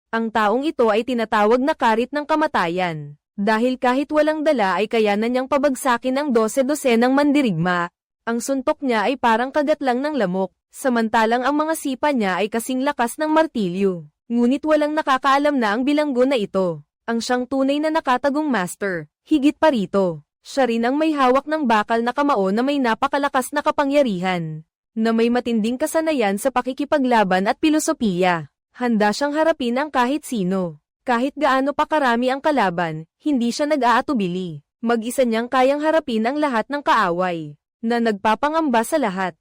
Ang taong ito ay tinatawag na karit ng kamatayan. Dahil kahit walang dala ay kayanan niyang pabagsakin ang 12-dosenang mandirigma. Ang suntok niya ay parang kagat lang ng lamok, samantalang ang mga sipa niya ay kasing lakas ng martilyo. Ngunit walang nakakaalam na ang bilanggo na ito, ang siyang tunay na nakatagong master. Higit pa rito, siya rin ang may hawak ng bakal na kamao na may napakalakas na kapangyarihan, na may matinding kasanayan sa pakikipaglaban at pilosopiya. Handa siyang harapin ang kahit sino. Kahit gaano pa karami ang kalaban, hindi siya nag-aatubili. Mag-isa niyang kayang harapin ang lahat ng kaaway, na nagpapangamba sa lahat.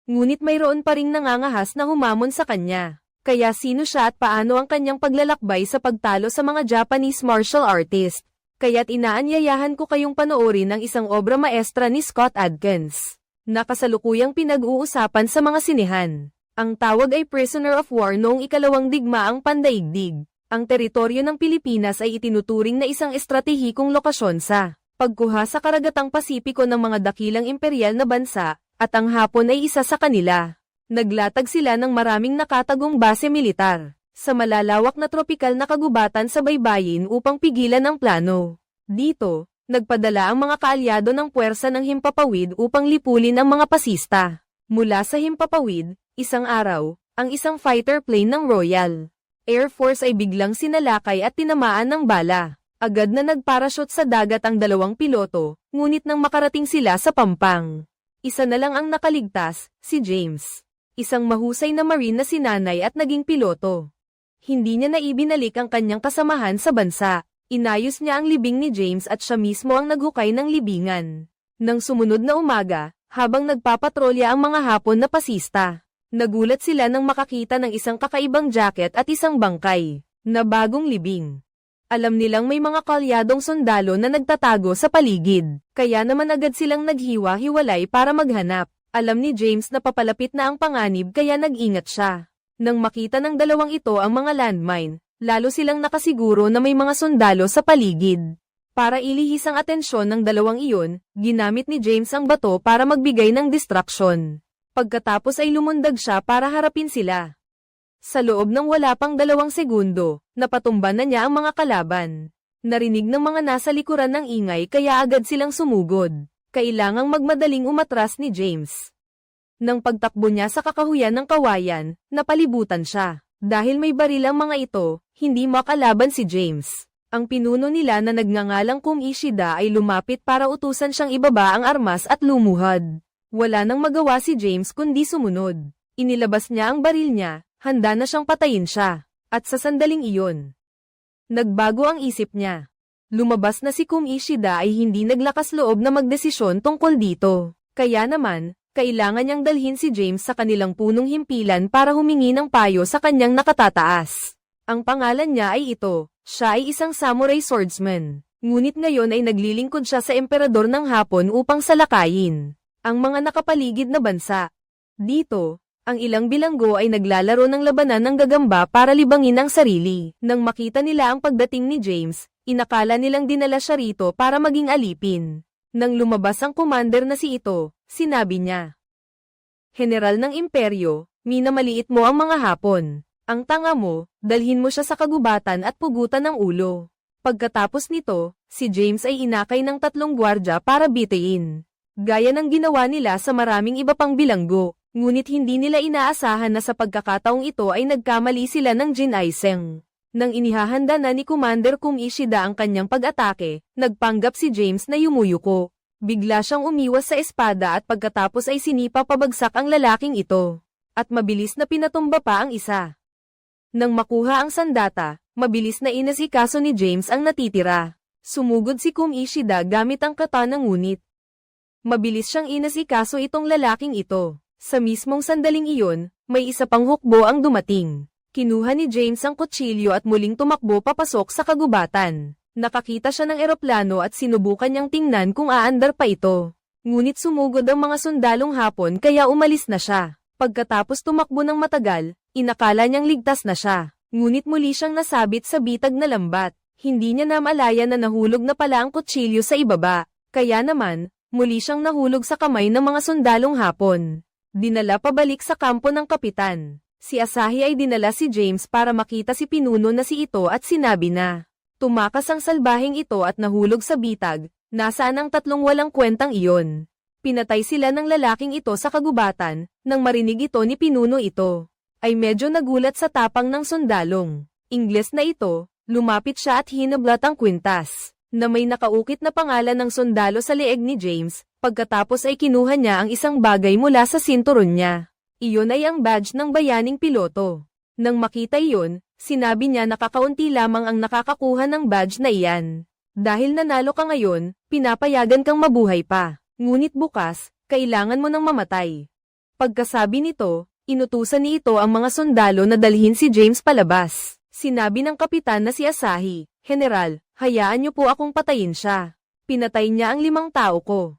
Ngunit mayroon pa ring nangangahas na humamon sa kanya. Kaya sino siya at paano ang kanyang paglalakbay sa pagtalo sa mga Japanese martial artist? Kaya't inaanyayahan ko kayong panoorin ang isang obra maestra ni Scott Adkins, na kasalukuyang pinag-uusapan sa mga sinehan. Ang tawag ay Prisoner of War noong ikalawang digmaang pandaigdig. Ang teritoryo ng Pilipinas ay itinuturing na isang estratehikong lokasyon sa pagkuha sa karagatang Pasipiko ng mga dakilang imperial na bansa, at ang Hapon ay isa sa kanila. Naglatag sila ng maraming nakatagong base militar sa malalawak na tropikal na kagubatan sa baybayin upang pigilan ang plano. Dito, nagpadala ang mga kaalyado ng puwersa ng Himpapawid upang lipulin ang mga pasista. Mula sa Himpapawid, isang araw, ang isang fighter plane ng Royal Air Force ay biglang sinalakay at tinamaan ng bala. Agad na nagparachute sa dagat ang dalawang piloto, ngunit nang makarating sila sa pampang, isa na lang ang nakaligtas, si James. Isang mahusay na marine na sinanay at naging piloto. Hindi niya na ibinalik ang kanyang kasamahan sa bansa. Inayos niya ang libing ni James at siya mismo ang naghukay ng libingan. Nang sumunod na umaga, habang nagpapatrolya ang mga Hapon na pasista, nagulat sila nang makakita ng isang kakaibang jacket at isang bangkay na bagong libing. Alam nilang may mga kalyadong sundalo na nagtatago sa paligid, kaya naman agad silang naghiwa-hiwalay para maghanap. Alam ni James na papalapit na ang panganib kaya nag-ingat siya. Nang makita ng dalawang ito ang mga landmine, lalo silang nakasiguro na may mga sundalo sa paligid. Para ilihis ang atensyon ng dalawang iyon, ginamit ni James ang bato para magbigay ng distraction. Pagkatapos ay lumundag siya para harapin sila. Sa loob ng wala pang 2 segundo, napatumba na niya ang mga kalaban. Narinig ng mga nasa likuran ng ingay kaya agad silang sumugod. Kailangang magmadaling umatras ni James. Nang pagtakbo niya sa kakahuyan ng kawayan, napalibutan siya. Dahil may baril ang mga ito, hindi makalaban si James. Ang pinuno nila na nagngangalang Kung Ishida ay lumapit para utusan siyang ibaba ang armas at lumuhad. Wala nang magawa si James kundi sumunod. Inilabas niya ang baril niya, handa na siyang patayin siya. At sa sandaling iyon, nagbago ang isip niya. Lumabas na si Kung Ishida ay hindi naglakas loob na magdesisyon tungkol dito. Kaya naman, kailangan niyang dalhin si James sa kanilang punong himpilan para humingi ng payo sa kanyang nakatataas. Ang pangalan niya ay ito. Siya ay isang samurai swordsman. Ngunit ngayon ay naglilingkod siya sa emperador ng Hapon upang salakayin ang mga nakapaligid na bansa. Dito, ang ilang bilanggo ay naglalaro ng labanan ng gagamba para libangin ang sarili. Nang makita nila ang pagdating ni James, inakala nilang dinala siya rito para maging alipin. Nang lumabas ang commander na si ito, sinabi niya, "General ng imperyo, minamaliit mo ang mga Hapon. Ang tanga mo, dalhin mo siya sa kagubatan at pugutan ng ulo." Pagkatapos nito, si James ay inakay ng 3 gwardya para bitayin. Gaya ng ginawa nila sa maraming iba pang bilanggo, ngunit hindi nila inaasahan na sa pagkakataong ito ay nagkamali sila ng ginising. Nang inihahanda na ni Commander Kung Ishida ang kanyang pag-atake, nagpanggap si James na yumuyuko. Bigla siyang umiwas sa espada at pagkatapos ay sinipa pabagsak ang lalaking ito. At mabilis na pinatumba pa ang isa. Nang makuha ang sandata, mabilis na inasikaso ni James ang natitira. Sumugod si Kung Ishida gamit ang katana ngunit mabilis siyang inasikaso itong lalaking ito. Sa mismong sandaling iyon, may isa pang hukbo ang dumating. Kinuha ni James ang kutsilyo at muling tumakbo papasok sa kagubatan. Nakakita siya ng eroplano at sinubukan niyang tingnan kung aandar pa ito. Ngunit sumugod ang mga sundalong Hapon kaya umalis na siya. Pagkatapos tumakbo ng matagal, inakala niyang ligtas na siya. Ngunit muli siyang nasabit sa bitag na lambat. Hindi niya namalaya na nahulog na pala ang kutsilyo sa ibaba. Kaya naman, muli siyang nahulog sa kamay ng mga sundalong Hapon. Dinala pabalik sa kampo ng kapitan. Si Asahi ay dinala si James para makita si pinuno na si Ito at sinabi na, tumakas ang salbaheng ito at nahulog sa bitag, nasaan ang tatlong walang kwentang iyon. Pinatay sila ng lalaking ito sa kagubatan, nang marinig ito ni pinuno ito. Ay medyo nagulat sa tapang ng sundalong Ingles na ito, lumapit siya at hinablat ang kwintas, na may nakaukit na pangalan ng sundalo sa leeg ni James, pagkatapos ay kinuha niya ang isang bagay mula sa sinturon niya. Iyon ay ang badge ng bayaning piloto. Nang makita iyon, sinabi niya na kakaunti lamang ang nakakakuha ng badge na iyan. Dahil nanalo ka ngayon, pinapayagan kang mabuhay pa. Ngunit bukas, kailangan mo nang mamatay. Pagkasabi nito, inutusan ni Ito ang mga sundalo na dalhin si James palabas. Sinabi ng kapitan na si Asahi, General, hayaan niyo po akong patayin siya. Pinatay niya ang 5 tao ko.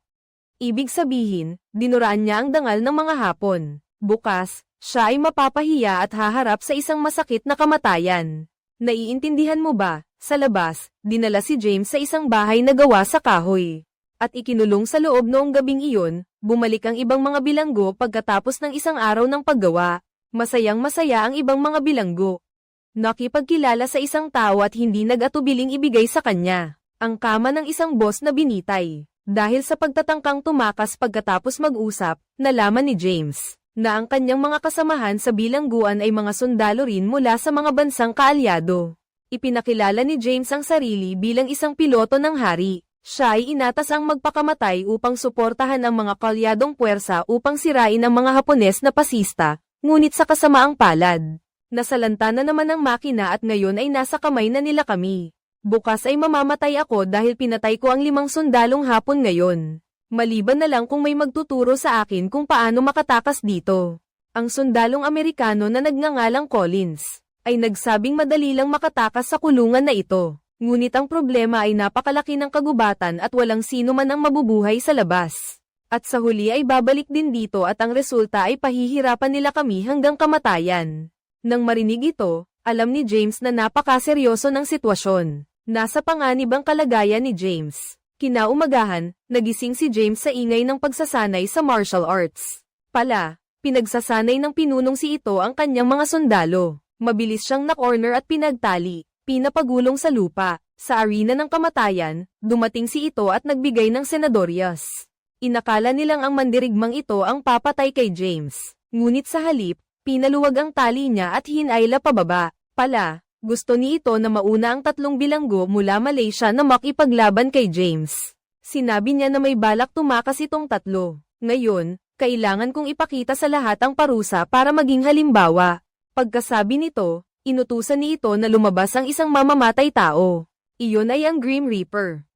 Ibig sabihin, dinuraan niya ang dangal ng mga Hapon. Bukas, siya ay mapapahiya at haharap sa isang masakit na kamatayan. Naiintindihan mo ba? Sa labas, dinala si James sa isang bahay na gawa sa kahoy. At ikinulong sa loob noong gabing iyon, bumalik ang ibang mga bilanggo pagkatapos ng isang araw ng paggawa. Masayang masaya ang ibang mga bilanggo. Nakipagkilala sa isang tao at hindi nag-atubiling ibigay sa kanya ang kama ng isang boss na binitay. Dahil sa pagtatangkang tumakas pagkatapos mag-usap, nalaman ni James na ang kanyang mga kasamahan sa bilangguan ay mga sundalo rin mula sa mga bansang kaalyado. Ipinakilala ni James ang sarili bilang isang piloto ng hari. Siya ay inatas ang magpakamatay upang suportahan ang mga kaalyadong puwersa upang sirain ang mga Hapones na pasista, ngunit sa kasamaang palad. Nasalanta na naman ang makina at ngayon ay nasa kamay na nila kami. Bukas ay mamamatay ako dahil pinatay ko ang 5 sundalong Hapon ngayon. Maliban na lang kung may magtuturo sa akin kung paano makatakas dito. Ang sundalong Amerikano na nagngangalang Collins ay nagsabing madali lang makatakas sa kulungan na ito. Ngunit ang problema ay napakalaki ng kagubatan at walang sino man ang mabubuhay sa labas. At sa huli ay babalik din dito at ang resulta ay pahihirapan nila kami hanggang kamatayan. Nang marinig ito, alam ni James na napakaseryoso ng sitwasyon. Nasa panganib ang kalagayan ni James. Kinaumagahan, nagising si James sa ingay ng pagsasanay sa martial arts. Pinagsasanay ng pinunong si Ito ang kanyang mga sundalo. Mabilis siyang na-corner at pinagtali, pinapagulong sa lupa. Sa arena ng kamatayan, dumating si Ito at nagbigay ng senadoryas. Inakala nilang ang mandirigmang ito ang papatay kay James. Ngunit sa halip, pinaluwag ang tali niya at hinayla pababa. Gusto ni Ito na mauna ang 3 bilanggo mula Malaysia na makipaglaban kay James. Sinabi niya na may balak tumakas itong 3. Ngayon, kailangan kong ipakita sa lahat ang parusa para maging halimbawa. Pagkasabi nito, inutusan ni Ito na lumabas ang isang mamamatay tao. Iyon ay ang Grim Reaper.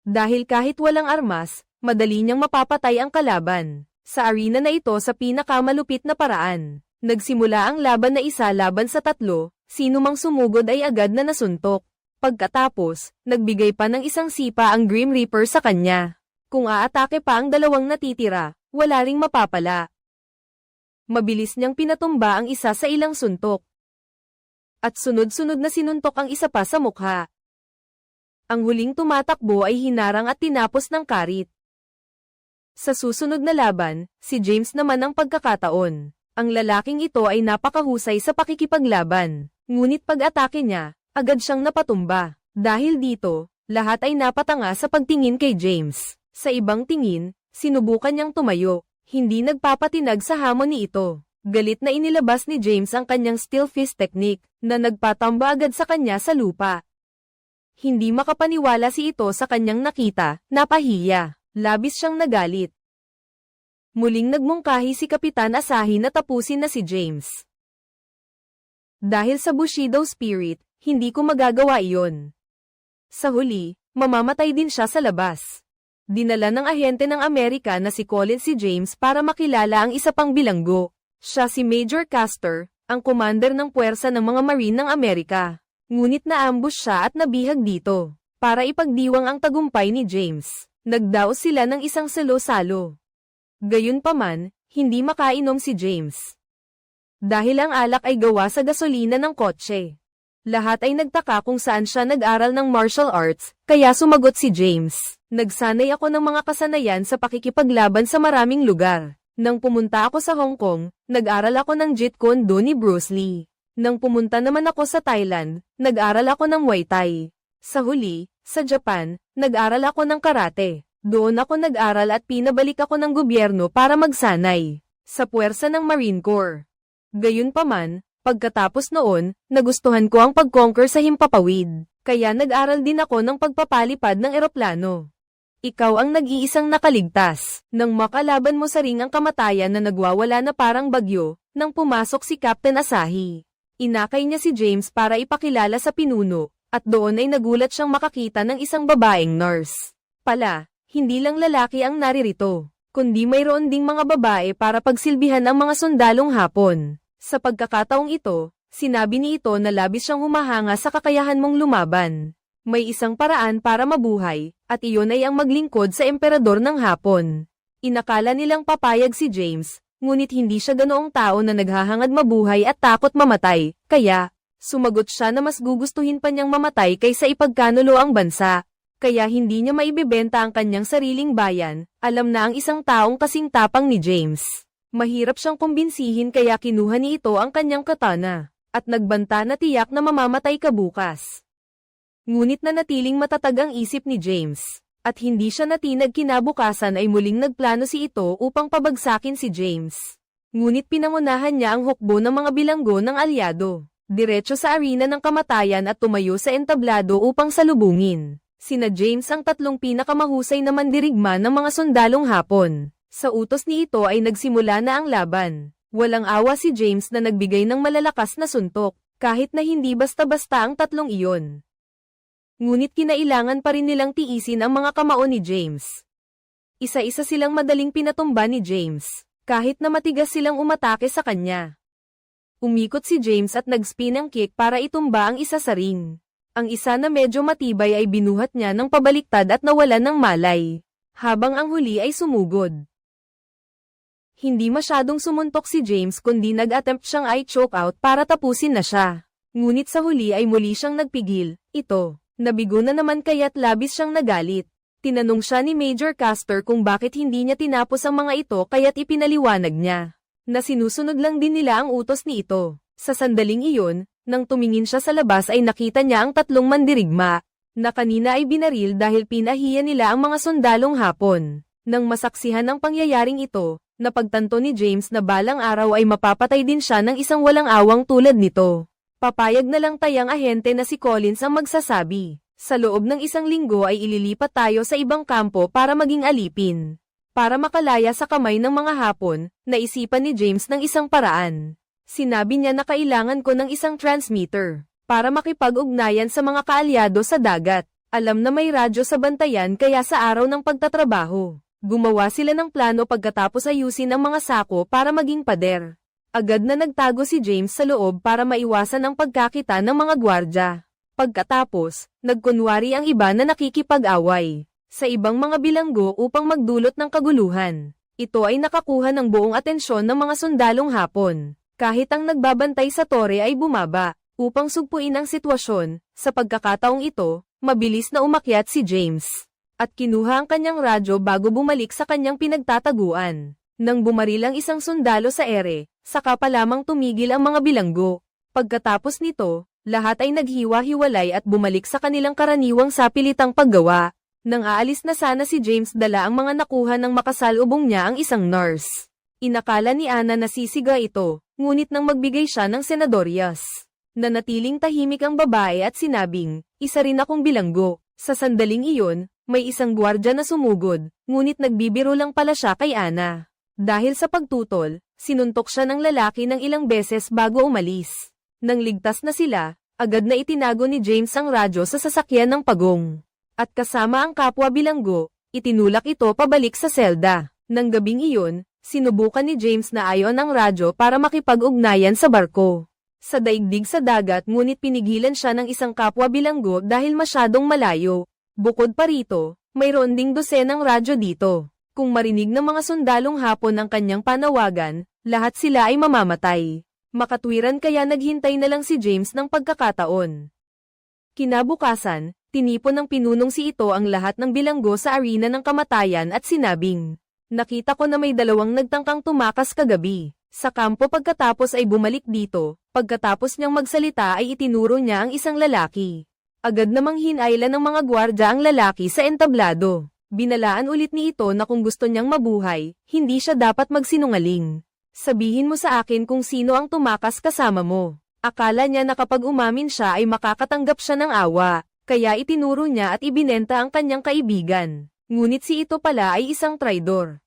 Dahil kahit walang armas, madali niyang mapapatay ang kalaban. Sa arena na ito sa pinakamalupit na paraan. Nagsimula ang laban na 1 laban sa 3, sino mang sumugod ay agad na nasuntok. Pagkatapos, nagbigay pa ng isang sipa ang Grim Reaper sa kanya. Kung aatake pa ang 2 natitira, wala ring mapapala. Mabilis niyang pinatumba ang isa sa ilang suntok. At sunod-sunod na sinuntok ang isa pa sa mukha. Ang huling tumatakbo ay hinarang at tinapos ng karit. Sa susunod na laban, si James naman ang pagkakataon. Ang lalaking ito ay napakahusay sa pakikipaglaban. Ngunit pag-atake niya, agad siyang napatumba. Dahil dito, lahat ay napatanga sa pagtingin kay James. Sa ibang tingin, sinubukan niyang tumayo. Hindi nagpapatinag sa hamon ni Ito. Galit na inilabas ni James ang kanyang steel fist technique, na nagpatamba agad sa kanya sa lupa. Hindi makapaniwala si Ito sa kanyang nakita, napahiya. Labis siyang nagalit. Muling nagmungkahi si Kapitan Asahi na tapusin na si James. Dahil sa Bushido Spirit, hindi ko magagawa iyon. Sa huli, mamamatay din siya sa labas. Dinala ng ahente ng Amerika na si Collins si James para makilala ang isa pang bilanggo. Siya si Major Castor, ang commander ng puwersa ng mga Marine ng Amerika. Ngunit naambush siya at nabihag dito. Para ipagdiwang ang tagumpay ni James, nagdaos sila ng isang salo-salo. Gayunpaman, hindi makainom si James. Dahil ang alak ay gawa sa gasolina ng kotse. Lahat ay nagtaka kung saan siya nag-aral ng martial arts, kaya sumagot si James. Nagsanay ako ng mga kasanayan sa pakikipaglaban sa maraming lugar. Nang pumunta ako sa Hong Kong, nag-aral ako ng Jeet Kune Do ni Bruce Lee. Nang pumunta naman ako sa Thailand, nag-aral ako ng Muay Thai. Sa huli, sa Japan, nag-aral ako ng karate. Doon ako nag-aral at pinabalik ako ng gobyerno para magsanay sa puwersa ng Marine Corps. Gayunpaman, pagkatapos noon, nagustuhan ko ang pag-conquer sa himpapawid, kaya nag-aral din ako ng pagpapalipad ng eroplano. Ikaw ang nag-iisang nakaligtas nang makalaban mo sa ring ang kamatayan na nagwawala na parang bagyo nang pumasok si Captain Asahi. Inakay niya si James para ipakilala sa pinuno, at doon ay nagulat siyang makakita ng isang babaeng nurse. Pala, hindi lang lalaki ang naririto, kundi mayroon ding mga babae para pagsilbihan ang mga sundalong Hapon. Sa pagkakataong ito, sinabi ni ito na labis siyang humahanga sa kakayahan mong lumaban. May isang paraan para mabuhay, at iyon ay ang maglingkod sa emperador ng Hapon. Inakala nilang papayag si James, ngunit hindi siya ganoong tao na naghahangad mabuhay at takot mamatay, kaya, sumagot siya na mas gugustuhin pa niyang mamatay kaysa ipagkanulo ang bansa. Kaya hindi niya maibebenta ang kanyang sariling bayan, alam na ang isang taong kasing tapang ni James. Mahirap siyang kumbinsihin kaya kinuha ni ito ang kanyang katana, at nagbanta na tiyak na mamamatay ka bukas. Ngunit nanatiling matatag ang isip ni James, at hindi siya natinag kinabukasan ay muling nagplano si ito upang pabagsakin si James. Ngunit pinangunahan niya ang hukbo ng mga bilanggo ng alyado, diretso sa arena ng kamatayan at tumayo sa entablado upang salubungin sina James ang tatlong pinakamahusay na mandirigma ng mga sundalong Hapon. Sa utos ni ito ay nagsimula na ang laban. Walang awa si James na nagbigay ng malalakas na suntok, kahit na hindi basta-basta ang tatlong iyon. Ngunit kinailangan pa rin nilang tiisin ang mga kamao ni James. Isa-isa silang madaling pinatumba ni James, kahit na matigas silang umatake sa kanya. Umikot si James at nag-spin ang kick para itumba ang isa sa ring. Ang isa na medyo matibay ay binuhat niya ng pabaliktad at nawalan ng malay, habang ang huli ay sumugod. Hindi masyadong sumuntok si James kundi nag-attempt siyang i-choke out para tapusin na siya. Ngunit sa huli ay muli siyang nagpigil, ito. Nabigo na naman kaya't labis siyang nagalit. Tinanong siya ni Major Castor kung bakit hindi niya tinapos ang mga ito kaya't ipinaliwanag niya na sinusunod lang din nila ang utos ni ito. Sa sandaling iyon, nang tumingin siya sa labas ay nakita niya ang tatlong mandirigma na kanina ay binaril dahil pinahiya nila ang mga sundalong Hapon. Nang masaksihan ang pangyayaring ito, napagtanto ni James na balang araw ay mapapatay din siya ng isang walang awang tulad nito. Papayag na lang tayang ahente na si Collins ang magsasabi. Sa loob ng isang linggo ay ililipat tayo sa ibang kampo para maging alipin. Para makalaya sa kamay ng mga Hapon, naisipan ni James ng isang paraan. Sinabi niya na kailangan ko ng isang transmitter para makipag-ugnayan sa mga kaalyado sa dagat. Alam na may radyo sa bantayan kaya sa araw ng pagtatrabaho, gumawa sila ng plano pagkatapos ayusin ang mga sako para maging pader. Agad na nagtago si James sa loob para maiwasan ang pagkakita ng mga gwardya. Pagkatapos, nagkunwari ang iba na nakikipag-away sa ibang mga bilanggo upang magdulot ng kaguluhan. Ito ay nakakuha ng buong atensyon ng mga sundalong Hapon. Kahit ang nagbabantay sa tore ay bumaba upang sugpuin ang sitwasyon. Sa pagkakataong ito, mabilis na umakyat si James at kinuha ang kanyang radyo bago bumalik sa kanyang pinagtataguan. Nang bumaril ang isang sundalo sa ere, saka pa lamang tumigil ang mga bilanggo. Pagkatapos nito, lahat ay naghiwa-hiwalay at bumalik sa kanilang karaniwang sapilitang paggawa. Nang aalis na sana si James dala ang mga nakuha ng makasalubong niya ang isang nurse. Inakala ni Ana na sisiga ito, ngunit nang magbigay siya ng senadoryas, nanatiling tahimik ang babae at sinabing, isa rin akong bilanggo. Sa sandaling iyon, may isang gwardya na sumugod, ngunit nagbibiro lang pala siya kay Ana. Dahil sa pagtutol, sinuntok siya ng lalaki ng ilang beses bago umalis. Nang ligtas na sila, agad na itinago ni James ang radyo sa sasakyan ng pagong. At kasama ang kapwa bilanggo, itinulak ito pabalik sa selda. Nang gabing iyon, sinubukan ni James na ayon ang radyo para makipag-ugnayan sa barko sa daigdig sa dagat ngunit pinigilan siya ng isang kapwa bilanggo dahil masyadong malayo. Bukod pa rito, mayroon ding dosenang radyo dito. Kung marinig ng mga sundalong Hapon ang kanyang panawagan, lahat sila ay mamamatay. Makatwiran kaya naghintay na lang si James ng pagkakataon. Kinabukasan, tinipon ng pinunong si ito ang lahat ng bilanggo sa arena ng kamatayan at sinabing, Nakita ko na may dalawang nagtangkang tumakas kagabi. Sa kampo pagkatapos ay bumalik dito, pagkatapos niyang magsalita ay itinuro niya ang isang lalaki. Agad namang hinailan ng mga gwardya ang lalaki sa entablado. Binalaan ulit ni ito na kung gusto niyang mabuhay, hindi siya dapat magsinungaling. Sabihin mo sa akin kung sino ang tumakas kasama mo. Akala niya na kapag umamin siya ay makakatanggap siya ng awa, kaya itinuro niya at ibinenta ang kanyang kaibigan. Ngunit si ito pala ay isang traidor.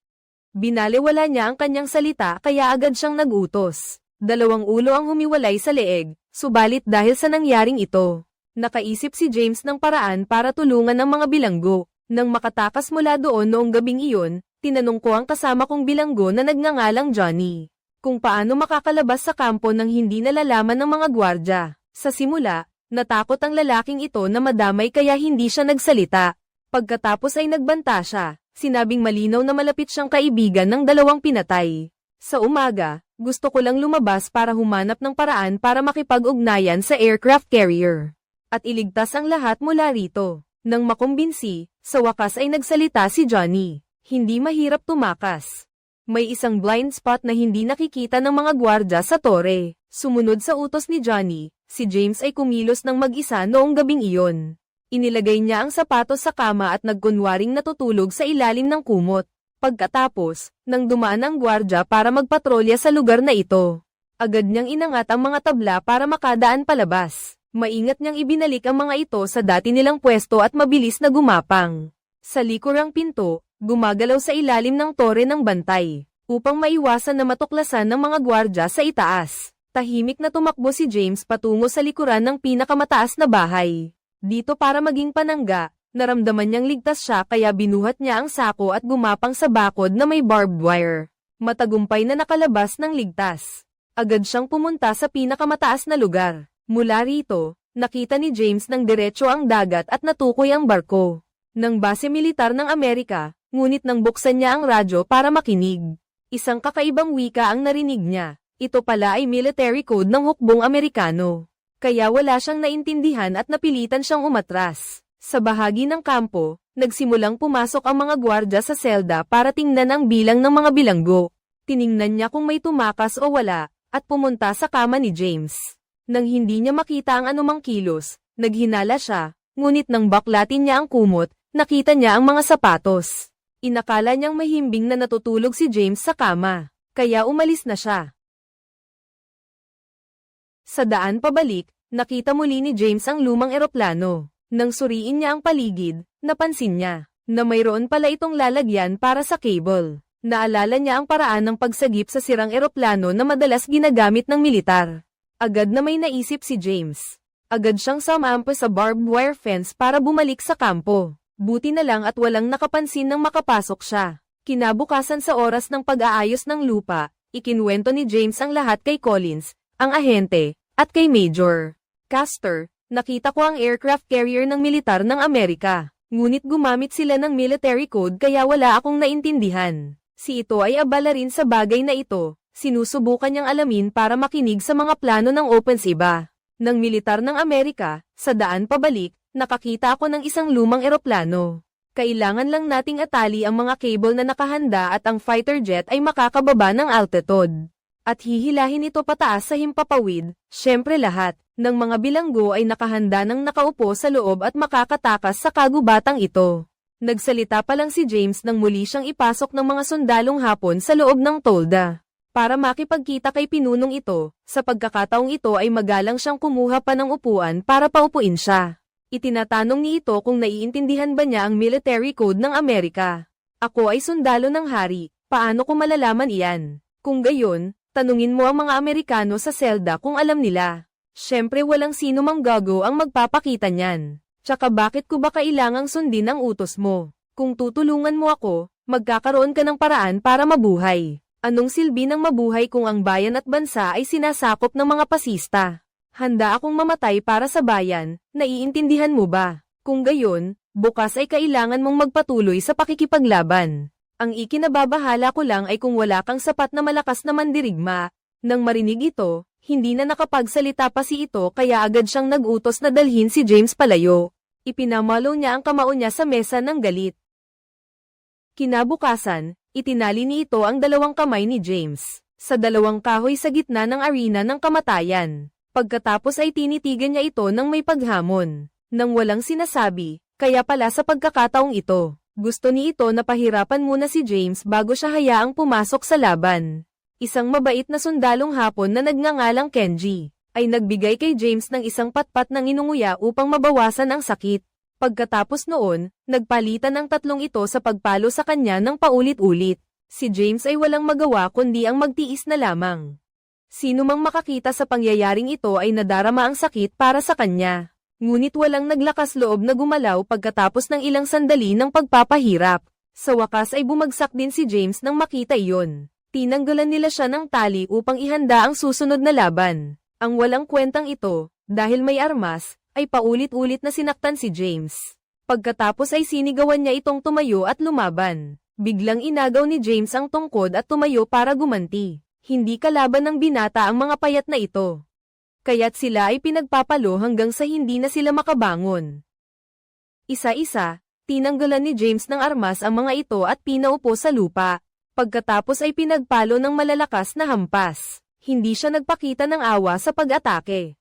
Binalewala niya ang kanyang salita kaya agad siyang nag-utos. Dalawang ulo ang humiwalay sa leeg, subalit dahil sa nangyaring ito, nakaisip si James ng paraan para tulungan ang mga bilanggo. Nang makatakas mula doon noong gabing iyon, tinanong ko ang kasama kong bilanggo na nagngangalang Johnny, kung paano makakalabas sa kampo nang hindi nalalaman ng mga gwardya. Sa simula, natakot ang lalaking ito na madamay kaya hindi siya nagsalita. Pagkatapos ay nagbanta siya, sinabing malinaw na malapit siyang kaibigan ng dalawang pinatay. Sa umaga, gusto ko lang lumabas para humanap ng paraan para makipag-ugnayan sa aircraft carrier. At iligtas ang lahat mula rito. Nang makumbinsi, sa wakas ay nagsalita si Johnny. Hindi mahirap tumakas. May isang blind spot na hindi nakikita ng mga gwardya sa tore. Sumunod sa utos ni Johnny, si James ay kumilos ng mag-isa noong gabing iyon. Inilagay niya ang sapatos sa kama at nagkunwaring natutulog sa ilalim ng kumot. Pagkatapos, nang dumaan ang gwardya para magpatrolya sa lugar na ito, agad niyang inangat ang mga tabla para makadaan palabas. Maingat niyang ibinalik ang mga ito sa dati nilang pwesto at mabilis na gumapang. Sa likurang pinto, gumagalaw sa ilalim ng tore ng bantay, upang maiwasan na matuklasan ng mga gwardya sa itaas. Tahimik na tumakbo si James patungo sa likuran ng pinakamataas na bahay. Dito para maging panangga, naramdaman niyang ligtas siya kaya binuhat niya ang sako at gumapang sa bakod na may barbed wire. Matagumpay na nakalabas ng ligtas. Agad siyang pumunta sa pinakamataas na lugar. Mula rito, nakita ni James ng diretso ang dagat at natukoy ang barko ng base militar ng Amerika, ngunit nang buksan niya ang radyo para makinig, isang kakaibang wika ang narinig niya. Ito pala ay military code ng hukbong Amerikano. Kaya wala siyang naintindihan at napilitan siyang umatras. Sa bahagi ng kampo, nagsimulang pumasok ang mga gwardya sa selda para tingnan ang bilang ng mga bilanggo. Tiningnan niya kung may tumakas o wala, at pumunta sa kama ni James. Nang hindi niya makita ang anumang kilos, naghinala siya, ngunit nang baklatin niya ang kumot, nakita niya ang mga sapatos. Inakala niyang mahimbing na natutulog si James sa kama, kaya umalis na siya. Sa daan pabalik, nakita muli ni James ang lumang eroplano. Nang suriin niya ang paligid, napansin niya na mayroon pala itong lalagyan para sa cable. Naalala niya ang paraan ng pagsagip sa sirang eroplano na madalas ginagamit ng militar. Agad na may naisip si James. Agad siyang sumampa sa barbed wire fence para bumalik sa kampo. Buti na lang at walang nakapansin nang makapasok siya. Kinabukasan sa oras ng pag-aayos ng lupa, ikinwento ni James ang lahat kay Collins, ang ahente, at kay Major Castor. Nakita ko ang aircraft carrier ng militar ng Amerika. Ngunit gumamit sila ng military code kaya wala akong naintindihan. Si ito ay abala rin sa bagay na ito. Sinusubukan niyang alamin para makinig sa mga plano ng opensiba ng militar ng Amerika. Sa daan pabalik, nakakita ako ng isang lumang eroplano. Kailangan lang nating atali ang mga cable na nakahanda at ang fighter jet ay makakababa ng altitude. At hihilahin ito pataas sa himpapawid. Siyempre lahat ng mga bilanggo ay nakahanda ng nakaupo sa loob at makakatakas sa kagubatang ito. Nagsalita pa lang si James nang muli siyang ipasok ng mga sundalong Hapon sa loob ng tolda. Para makipagkita kay pinunong ito, sa pagkakataong ito ay magalang siyang kumuha pa ng upuan para paupuin siya. Itinatanong ni ito kung naiintindihan ba niya ang military code ng Amerika. Ako ay sundalo ng hari, paano ko malalaman iyan? Kung gayon, tanungin mo ang mga Amerikano sa selda kung alam nila. Siyempre walang sino mang gago ang magpapakita niyan. Tsaka bakit ko ba kailangang sundin ang utos mo? Kung tutulungan mo ako, magkakaroon ka ng paraan para mabuhay. Anong silbi ng mabuhay kung ang bayan at bansa ay sinasakop ng mga pasista? Handa akong mamatay para sa bayan, naiintindihan mo ba? Kung gayon, bukas ay kailangan mong magpatuloy sa pakikipaglaban. Ang ikinababahala ko lang ay kung wala kang sapat na malakas na mandirigma. Nang marinig ito, hindi na nakapagsalita pa si ito kaya agad siyang nag-utos na dalhin si James palayo. Ipinamalo niya ang kamao niya sa mesa ng galit. Kinabukasan, Itinali ni ito ang dalawang kamay ni James sa dalawang kahoy sa gitna ng arena ng kamatayan. Pagkatapos ay tinitigan niya ito ng may paghamon, nang walang sinasabi, kaya pala sa pagkakataong ito, gusto ni ito na pahirapan muna si James bago siya hayaang pumasok sa laban. Isang mabait na sundalong Hapon na nagngangalang Kenji, ay nagbigay kay James ng isang patpat ng inunguya upang mabawasan ang sakit. Pagkatapos noon, nagpalitan ang tatlong ito sa pagpalo sa kanya ng paulit-ulit. Si James ay walang magawa kundi ang magtiis na lamang. Sino mang makakita sa pangyayaring ito ay nadarama ang sakit para sa kanya. Ngunit walang naglakas loob na gumalaw pagkatapos ng ilang sandali ng pagpapahirap. Sa wakas ay bumagsak din si James nang makita iyon. Tinanggalan nila siya ng tali upang ihanda ang susunod na laban. Ang walang kwentang ito, dahil may armas, ay paulit-ulit na sinaktan si James. Pagkatapos ay sinigawan niya itong tumayo at lumaban. Biglang inagaw ni James ang tungkod at tumayo para gumanti. Hindi kalaban ng binata ang mga payat na ito. Kaya't sila ay pinagpapalo hanggang sa hindi na sila makabangon. Isa-isa, tinanggalan ni James ng armas ang mga ito at pinaupo sa lupa. Pagkatapos ay pinagpalo ng malalakas na hampas. Hindi siya nagpakita ng awa sa pag-atake.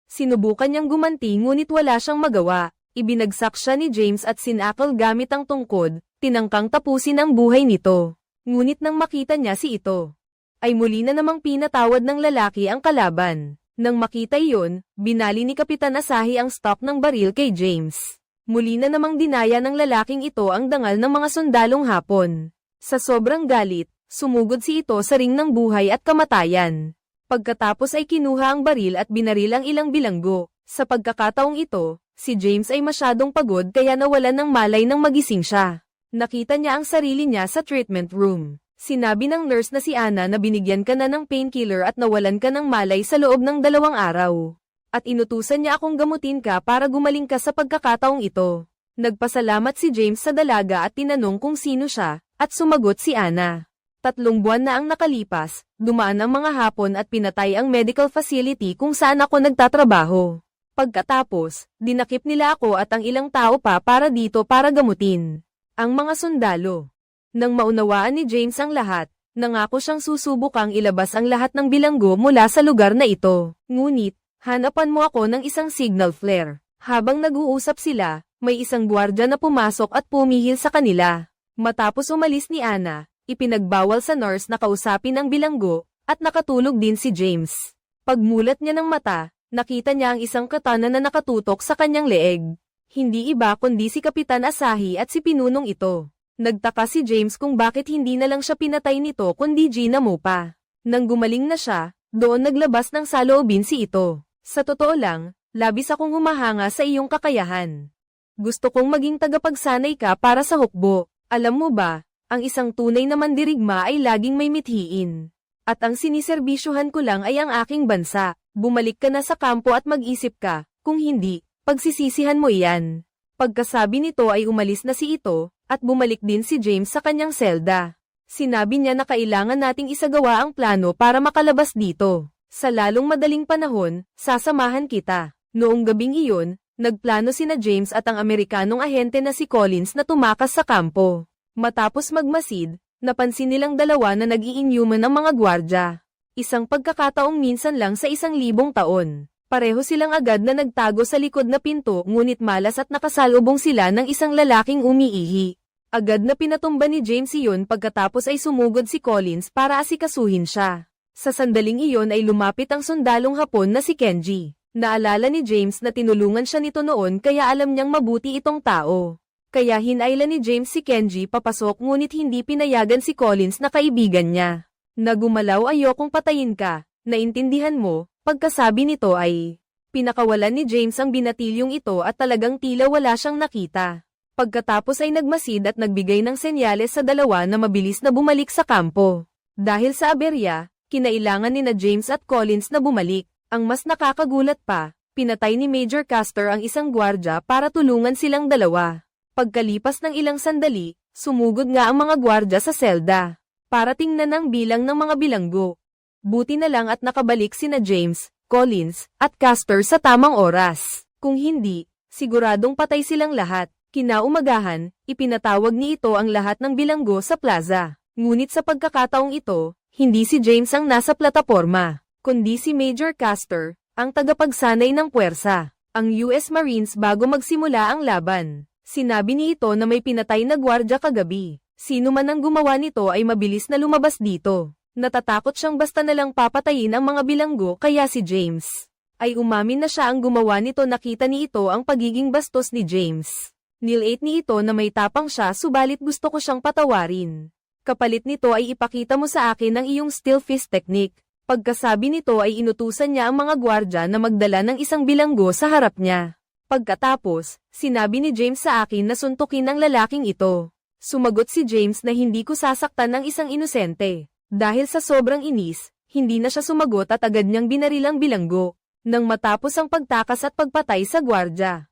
Sinubukan niyang gumanti ngunit wala siyang magawa. Ibinagsak siya ni James at sinakal gamit ang tungkod, tinangkang tapusin ang buhay nito. Ngunit nang makita niya si ito, ay muli na namang pinatawad ng lalaki ang kalaban. Nang makita iyon, binali ni Kapitan Asahi ang stock ng baril kay James. Muli na namang dinaya ng lalaking ito ang dangal ng mga sundalong Hapon. Sa sobrang galit, sumugod si ito sa ring ng buhay at kamatayan. Pagkatapos ay kinuha ang baril at binaril ang ilang bilanggo. Sa pagkakataong ito, si James ay masyadong pagod kaya nawalan ng malay nang magising siya. Nakita niya ang sarili niya sa treatment room. Sinabi ng nurse na si Anna na binigyan ka na ng painkiller at nawalan ka ng malay sa loob ng 2 araw. At inutusan niya akong gamutin ka para gumaling ka sa pagkakataong ito. Nagpasalamat si James sa dalaga at tinanong kung sino siya, at sumagot si Anna. 3 buwan na ang nakalipas, dumaan ang mga Hapon at pinatay ang medical facility kung saan ako nagtatrabaho. Pagkatapos, dinakip nila ako at ang ilang tao pa para dito para gamutin ang mga sundalo. Nang maunawaan ni James ang lahat, nangako siyang susubukang ilabas ang lahat ng bilanggo mula sa lugar na ito. Ngunit, hanapan mo ako ng isang signal flare. Habang nag-uusap sila, may isang gwardiya na pumasok at pumihil sa kanila. Matapos umalis ni Anna, ipinagbawal sa nurse na kausapin ang bilanggo, at nakatulog din si James. Pagmulat niya ng mata, nakita niya ang isang katana na nakatutok sa kanyang leeg. Hindi iba kundi si Kapitan Asahi at si pinunong ito. Nagtaka si James kung bakit hindi na lang siya pinatay nito kundi ginamo pa. Nang gumaling na siya, doon naglabas ng saloobin si ito. Sa totoo lang, labis akong humahanga sa iyong kakayahan. Gusto kong maging tagapagsanay ka para sa hukbo. Alam mo ba, ang isang tunay na mandirigma ay laging may mithiin. At ang siniserbisyuhan ko lang ay ang aking bansa. Bumalik ka na sa kampo at mag-isip ka, kung hindi, pagsisisihan mo iyan. Pagkasabi nito ay umalis na si ito, at bumalik din si James sa kanyang selda. Sinabi niya na kailangan nating isagawa ang plano para makalabas dito. Sa lalong madaling panahon, sasamahan kita. Noong gabing iyon, nagplano sina James at ang Amerikanong ahente na si Collins na tumakas sa kampo. Matapos magmasid, napansin nilang dalawa na nag-i-inhuman ang mga gwardya. Isang pagkakataong minsan lang sa 1,000 taon. Pareho silang agad na nagtago sa likod na pinto ngunit malas at nakasalubong sila ng isang lalaking umiihi. Agad na pinatumba ni James iyon pagkatapos ay sumugod si Collins para asikasuhin siya. Sa sandaling iyon ay lumapit ang sundalong Hapon na si Kenji. Naalala ni James na tinulungan siya nito noon kaya alam niyang mabuti itong tao. Kaya hinailan ni James si Kenji papasok ngunit hindi pinayagan si Collins na kaibigan niya. Nagumalaw ayokong patayin ka, naintindihan mo? Pagkasabi nito ay, pinakawalan ni James ang binatilyong ito at talagang tila wala siyang nakita. Pagkatapos ay nagmasid at nagbigay ng senyales sa dalawa na mabilis na bumalik sa kampo. Dahil sa aberya, kinailangan ni na James at Collins na bumalik. Ang mas nakakagulat pa, pinatay ni Major Castor ang isang gwardya para tulungan silang dalawa. Pagkalipas ng ilang sandali, sumugod nga ang mga gwardya sa selda. Para tingnan ang bilang ng mga bilanggo. Buti na lang at nakabalik sina James, Collins, at Castor sa tamang oras. Kung hindi, siguradong patay silang lahat. Kinaumagahan, ipinatawag ni ito ang lahat ng bilanggo sa plaza. Ngunit sa pagkakataong ito, hindi si James ang nasa plataporma, kundi si Major Castor, ang tagapagsanay ng puwersa. Ang US Marines bago magsimula ang laban. Sinabi ni ito na may pinatay na gwardya kagabi. Sino man ang gumawa nito ay mabilis na lumabas dito. Natatakot siyang basta nalang papatayin ang mga bilanggo kaya si James ay umamin na siya ang gumawa nito. Nakita ni ito ang pagiging bastos ni James. Nilate ni ito na may tapang siya subalit gusto ko siyang patawarin. Kapalit nito ay ipakita mo sa akin ang iyong still fist technique. Pagkasabi nito ay inutusan niya ang mga gwardya na magdala ng isang bilanggo sa harap niya. Pagkatapos, sinabi ni James sa akin na suntukin ang lalaking ito. Sumagot si James na hindi ko sasaktan ng isang inosente. Dahil sa sobrang inis, hindi na siya sumagot at agad niyang binaril ang bilanggo. Nang matapos ang pagtakas at pagpatay sa gwardya.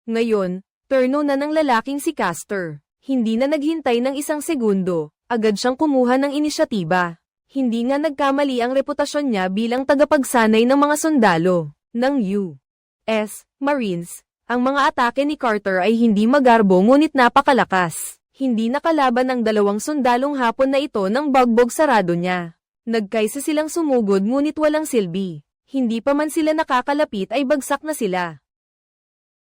Ngayon, turno na ng lalaking si Castor. Hindi na naghintay ng isang segundo, agad siyang kumuha ng inisyatiba. Hindi nga nagkamali ang reputasyon niya bilang tagapagsanay ng mga sundalo ng US Marines. Ang mga atake ni Carter ay hindi magarbo ngunit napakalakas. Hindi nakalaban ang dalawang sundalong Hapon na ito ng bagbog sarado niya. Nagkaisa silang sumugod ngunit walang silbi. Hindi pa man sila nakakalapit ay bagsak na sila.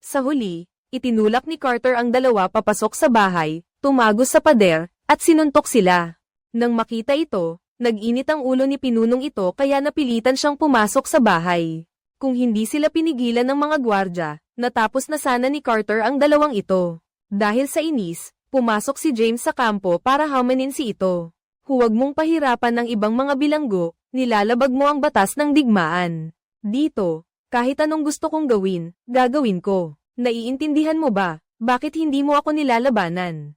Sa huli, itinulak ni Carter ang dalawa papasok sa bahay, tumagos sa pader, at sinuntok sila. Nang makita ito, nag-init ang ulo ni pinunong ito kaya napilitan siyang pumasok sa bahay. Kung hindi sila pinigilan ng mga gwardya, natapos na sana ni Carter ang dalawang ito. Dahil sa inis, pumasok si James sa kampo para hamanin si ito. Huwag mong pahirapan ng ibang mga bilanggo, nilalabag mo ang batas ng digmaan. Dito, kahit anong gusto kong gawin, gagawin ko. Naiintindihan mo ba, bakit hindi mo ako nilalabanan?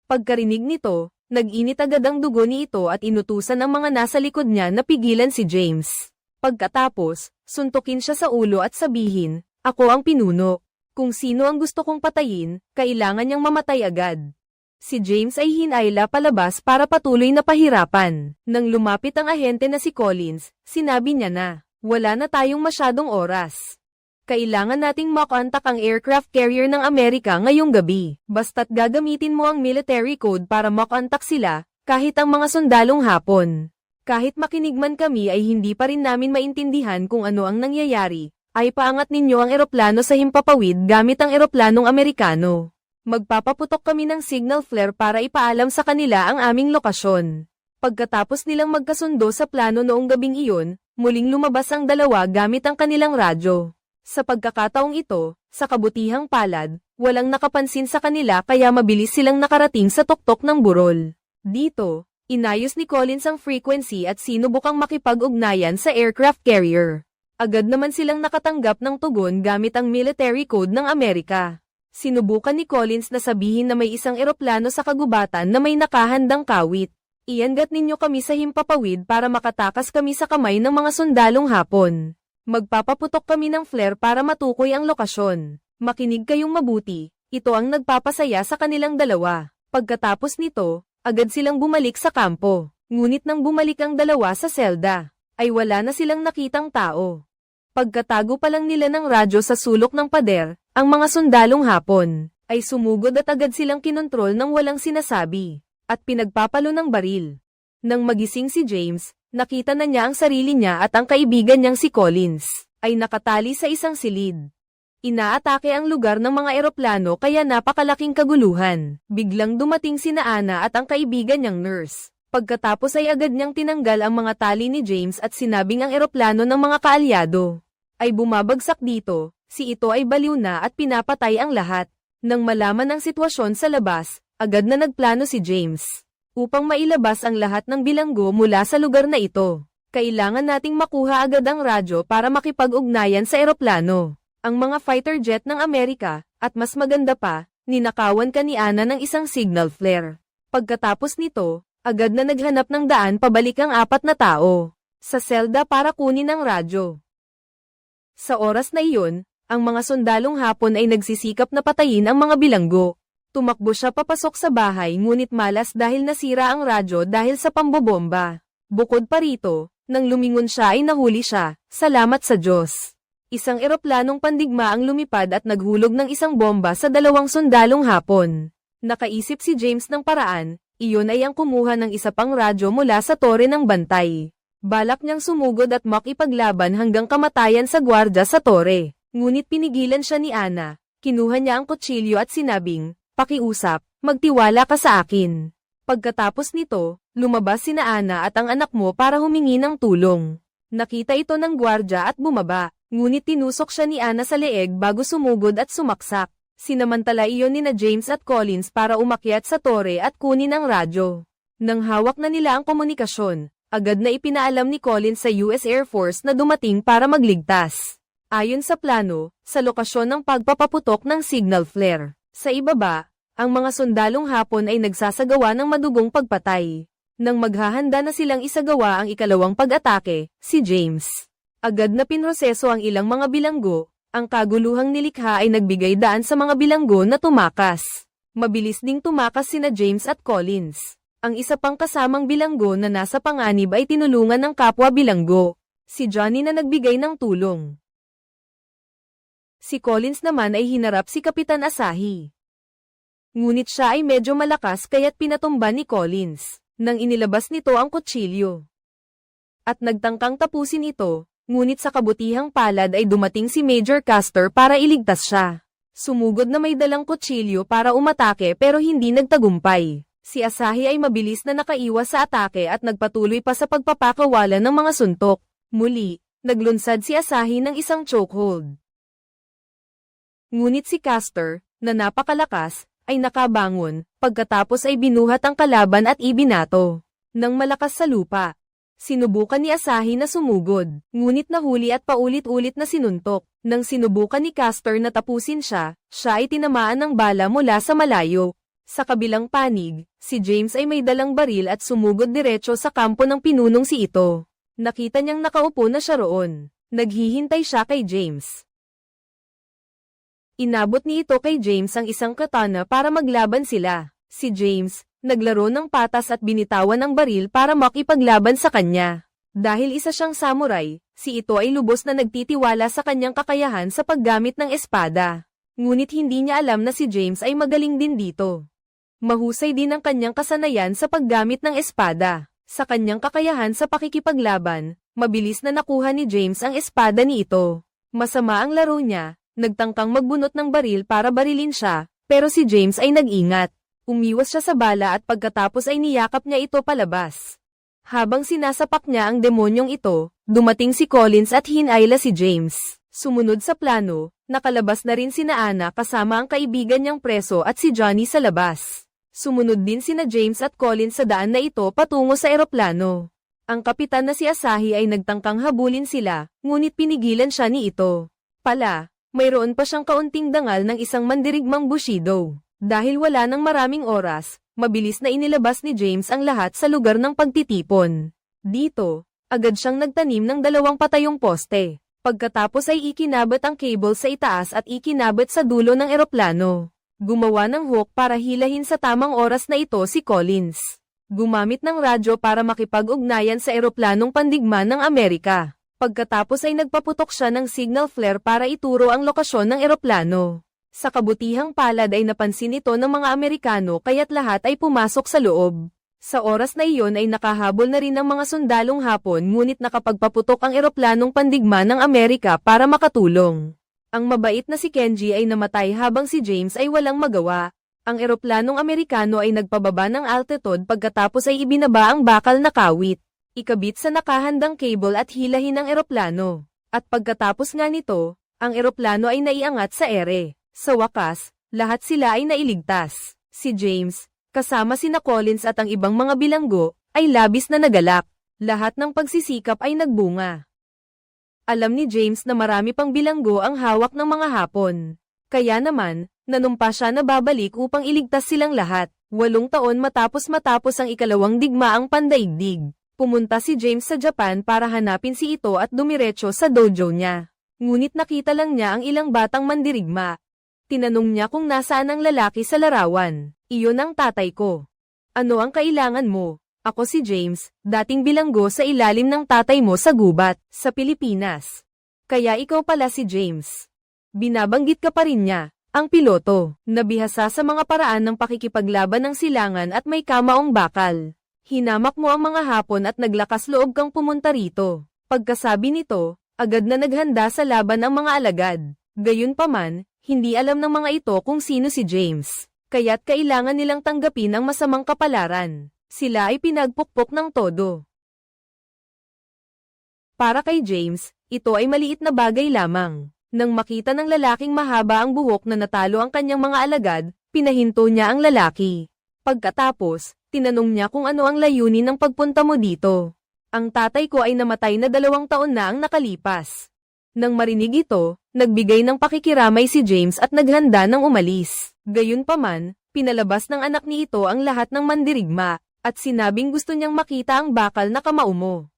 Pagkarinig nito, nag-init agad ang dugo ni ito at inutusan ng mga nasa likod niya na pigilan si James. Pagkatapos, suntukin siya sa ulo at sabihin, ako ang pinuno. Kung sino ang gusto kong patayin, kailangan niyang mamatay agad. Si James ay hinayla palabas para patuloy na pahirapan. Nang lumapit ang ahente na si Collins, sinabi niya na, wala na tayong masyadong oras. Kailangan nating makontak ang aircraft carrier ng Amerika ngayong gabi. Basta't gagamitin mo ang military code para makontak sila, kahit ang mga sundalong Hapon. Kahit makinig man kami ay hindi pa rin namin maintindihan kung ano ang nangyayari, ay paangat ninyo ang eroplano sa himpapawid gamit ang eroplanong Amerikano. Magpapaputok kami ng signal flare para ipaalam sa kanila ang aming lokasyon. Pagkatapos nilang magkasundo sa plano noong gabing iyon, muling lumabas ang dalawa gamit ang kanilang radyo. Sa pagkakataong ito, sa kabutihang palad, walang nakapansin sa kanila kaya mabilis silang nakarating sa tuktok ng burol. Dito, inayos ni Collins ang frequency at sinubukang makipag-ugnayan sa aircraft carrier. Agad naman silang nakatanggap ng tugon gamit ang military code ng Amerika. Sinubukan ni Collins na sabihin na may isang eroplano sa kagubatan na may nakahandang kawit. Iangat ninyo kami sa himpapawid para makatakas kami sa kamay ng mga sundalong Hapon. Magpapaputok kami ng flare para matukoy ang lokasyon. Makinig kayong mabuti, ito ang nagpapasaya sa kanilang dalawa. Pagkatapos nito, agad silang bumalik sa kampo. Ngunit nang bumalik ang dalawa sa selda, ay wala na silang nakitang tao. Pagkatago pa lang nila ng radyo sa sulok ng pader, ang mga sundalong Hapon ay sumugod at agad silang kinontrol ng walang sinasabi, at pinagpapalo ng baril. Nang magising si James, nakita na niya ang sarili niya at ang kaibigan niyang si Collins, ay nakatali sa isang silid. Inaatake ang lugar ng mga eroplano kaya napakalaking kaguluhan. Biglang dumating sina Ana at ang kaibigan niyang nurse. Pagkatapos ay agad niyang tinanggal ang mga tali ni James at sinabing ang eroplano ng mga kaalyado ay bumabagsak dito, si ito ay baliw na at pinapatay ang lahat. Nang malaman ang sitwasyon sa labas, agad na nagplano si James upang mailabas ang lahat ng bilanggo mula sa lugar na ito. Kailangan nating makuha agad ang radyo para makipag-ugnayan sa eroplano. Ang mga fighter jet ng Amerika, at mas maganda pa, ninakawan ka ni Ana ng isang signal flare. Pagkatapos nito, agad na naghanap ng daan pabalik ang apat na tao sa selda para kunin ang radyo. Sa oras na iyon, ang mga sundalong Hapon ay nagsisikap na patayin ang mga bilanggo. Tumakbo siya papasok sa bahay ngunit malas dahil nasira ang radyo dahil sa pambobomba. Bukod pa rito, nang lumingon siya ay nahuli siya, salamat sa Diyos. Isang eroplanong pandigma ang lumipad at naghulog ng isang bomba sa dalawang sundalong Hapon. Nakaisip si James ng paraan, iyon ay ang kumuha ng isa pang radyo mula sa tore ng bantay. Balak niyang sumugod at makipaglaban hanggang kamatayan sa gwardya sa tore. Ngunit pinigilan siya ni Ana. Kinuha niya ang kutsilyo at sinabing, "Pakiusap, magtiwala ka sa akin." Pagkatapos nito, lumabas sina Ana at ang anak mo para humingi ng tulong. Nakita ito ng gwardya at bumaba, ngunit tinusok siya ni Ana sa leeg bago sumugod at sumaksak. Sinamantala iyon nina James at Collins para umakyat sa tore at kunin ang radyo. Nang hawak na nila ang komunikasyon, agad na ipinaalam ni Collins sa US Air Force na dumating para magligtas. Ayon sa plano, sa lokasyon ng pagpapaputok ng signal flare, sa ibaba, ang mga sundalong Hapon ay nagsasagawa ng madugong pagpatay. Nang maghahanda na silang isagawa ang ikalawang pag-atake, si James agad na pinroseso ang ilang mga bilanggo. Ang kaguluhang nilikha ay nagbigay daan sa mga bilanggo na tumakas. Mabilis ding tumakas sina James at Collins. Ang isa pang kasamang bilanggo na nasa panganib ay tinulungan ng kapwa bilanggo, si Johnny na nagbigay ng tulong. Si Collins naman ay hinarap si Kapitan Asahi. Ngunit siya ay medyo malakas kaya't pinatumba ni Collins, nang inilabas nito ang kutsilyo. At nagtangkang tapusin ito. Ngunit sa kabutihang palad ay dumating si Major Castor para iligtas siya. Sumugod na may dalang kutsilyo para umatake pero hindi nagtagumpay. Si Asahi ay mabilis na nakaiwas sa atake at nagpatuloy pa sa pagpapakawalan ng mga suntok. Muli, naglunsad si Asahi ng isang chokehold. Ngunit si Castor, na napakalakas, ay nakabangon, pagkatapos ay binuhat ang kalaban at ibinato. Nang malakas sa lupa. Sinubukan ni Asahi na sumugod, ngunit nahuli at paulit-ulit na sinuntok. Nang sinubukan ni Castor na tapusin siya, siya ay tinamaan ng bala mula sa malayo. Sa kabilang panig, si James ay may dalang baril at sumugod diretso sa kampo ng pinunong si ito. Nakita niyang nakaupo na siya roon. Naghihintay siya kay James. Inabot ni ito kay James ang isang katana para maglaban sila. Si James, naglaro ng patas at binitawan ng baril para makipaglaban sa kanya. Dahil isa siyang samurai, si ito ay lubos na nagtitiwala sa kanyang kakayahan sa paggamit ng espada. Ngunit hindi niya alam na si James ay magaling din dito. Mahusay din ang kanyang kasanayan sa paggamit ng espada. Sa kanyang kakayahan sa pakikipaglaban, mabilis na nakuha ni James ang espada ni ito. Masama ang laro niya, nagtangkang magbunot ng baril para barilin siya, pero si James ay nag-ingat. Umiwas siya sa bala at pagkatapos ay niyakap niya ito palabas. Habang sinasapak niya ang demonyong ito, dumating si Collins at hinayla si James. Sumunod sa plano, nakalabas na rin sina Ana kasama ang kaibigan niyang preso at si Johnny sa labas. Sumunod din sina James at Collins sa daan na ito patungo sa eroplano. Ang kapitan na si Asahi ay nagtangkang habulin sila, ngunit pinigilan siya ni ito. Mayroon pa siyang kaunting dangal ng isang mandirigmang Bushido. Dahil wala nang maraming oras, mabilis na inilabas ni James ang lahat sa lugar ng pagtitipon. Dito, agad siyang nagtanim ng 2 patayong poste. Pagkatapos ay ikinabit ang cable sa itaas at ikinabit sa dulo ng eroplano. Gumawa ng hook para hilahin sa tamang oras na ito si Collins. Gumamit ng radyo para makipag-ugnayan sa eroplanong pandigma ng Amerika. Pagkatapos ay nagpaputok siya ng signal flare para ituro ang lokasyon ng eroplano. Sa kabutihang palad ay napansin ito ng mga Amerikano kaya't lahat ay pumasok sa loob. Sa oras na iyon ay nakahabol na rin ang mga sundalong Hapon ngunit nakapagpaputok ang eroplanong pandigma ng Amerika para makatulong. Ang mabait na si Kenji ay namatay habang si James ay walang magawa. Ang eroplanong Amerikano ay nagpababa ng altitude pagkatapos ay ibinaba ang bakal na kawit. Ikabit sa nakahandang cable at hilahin ang eroplano. At pagkatapos nga nito, ang eroplano ay naiangat sa ere. Sa wakas, lahat sila ay nailigtas. Si James, kasama sina Collins at ang ibang mga bilanggo, ay labis na nagalak. Lahat ng pagsisikap ay nagbunga. Alam ni James na marami pang bilanggo ang hawak ng mga Hapon. Kaya naman, nanumpa siya na babalik upang iligtas silang lahat. 8 taon matapos ang ikalawang digmaang pandaigdig. Pumunta si James sa Japan para hanapin si ito at dumiretso sa dojo niya. Ngunit nakita lang niya ang ilang batang mandirigma. Tinanong niya kung nasaan ang lalaki sa larawan. Iyon ang tatay ko. Ano ang kailangan mo? Ako si James, dating bilanggo sa ilalim ng tatay mo sa gubat, sa Pilipinas. Kaya ikaw pala si James. Binabanggit ka pa rin niya, ang piloto, nabihasa sa mga paraan ng pakikipaglaban ng silangan at may kamaong bakal. Hinamak mo ang mga hapon at naglakas loob kang pumunta rito. Pagkasabi nito, agad na naghanda sa laban ang mga alagad. Gayunpaman, hindi alam ng mga ito kung sino si James. Kaya't kailangan nilang tanggapin ang masamang kapalaran. Sila ay pinagpukpok ng todo. Para kay James, ito ay maliit na bagay lamang. Nang makita ng lalaking mahaba ang buhok na natalo ang kanyang mga alagad, pinahinto niya ang lalaki. Pagkatapos, tinanong niya kung ano ang layunin ng pagpunta mo dito. Ang tatay ko ay namatay na 2 taon na ang nakalipas. Nang marinig ito, nagbigay ng pakikiramay si James at naghanda ng umalis. Gayunpaman, pinalabas ng anak ni ito ang lahat ng mandirigma, at sinabing gusto niyang makita ang bakal na kamao mo.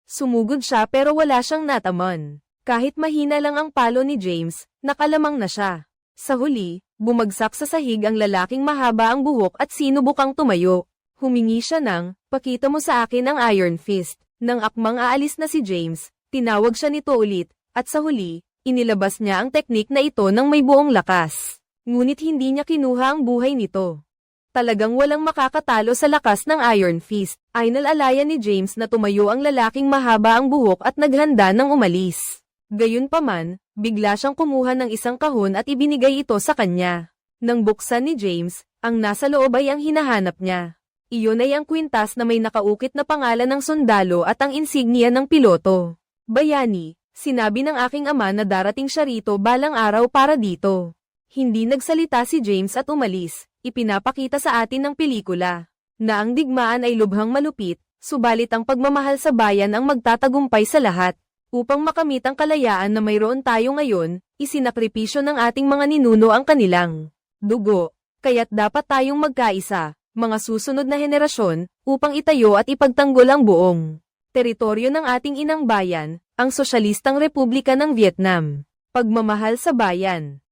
Sumugod siya pero wala siyang nataman. Kahit mahina lang ang palo ni James, nakalamang na siya. Sa huli, bumagsak sa sahig ang lalaking mahaba ang buhok at sinubukang tumayo. Humingi siya ng, "Pakita mo sa akin ang Iron Fist." Nang akmang aalis na si James, tinawag siya nito ulit, at sa huli, inilabas niya ang teknik na ito ng may buong lakas. Ngunit hindi niya kinuha ang buhay nito. Talagang walang makakatalo sa lakas ng Iron Fist. Ay nalalayan ni James na tumayo ang lalaking mahaba ang buhok at naghanda ng umalis. Gayunpaman, bigla siyang kumuha ng isang kahon at ibinigay ito sa kanya. Nang buksan ni James, ang nasa loob ay ang hinahanap niya. Iyon ay ang kwintas na may nakaukit na pangalan ng sundalo at ang insignia ng piloto. "Bayani, sinabi ng aking ama na darating siya rito balang araw para dito." Hindi nagsalita si James at umalis. Ipinapakita sa atin ng pelikula na ang digmaan ay lubhang malupit, subalit ang pagmamahal sa bayan ang magtatagumpay sa lahat. Upang makamit ang kalayaan na mayroon tayo ngayon, isinakripisyo ng ating mga ninuno ang kanilang dugo. Kaya't dapat tayong magkaisa, mga susunod na henerasyon, upang itayo at ipagtanggol ang buong teritoryo ng ating inang bayan, ang Sosyalistang Republika ng Vietnam. Pagmamahal sa bayan.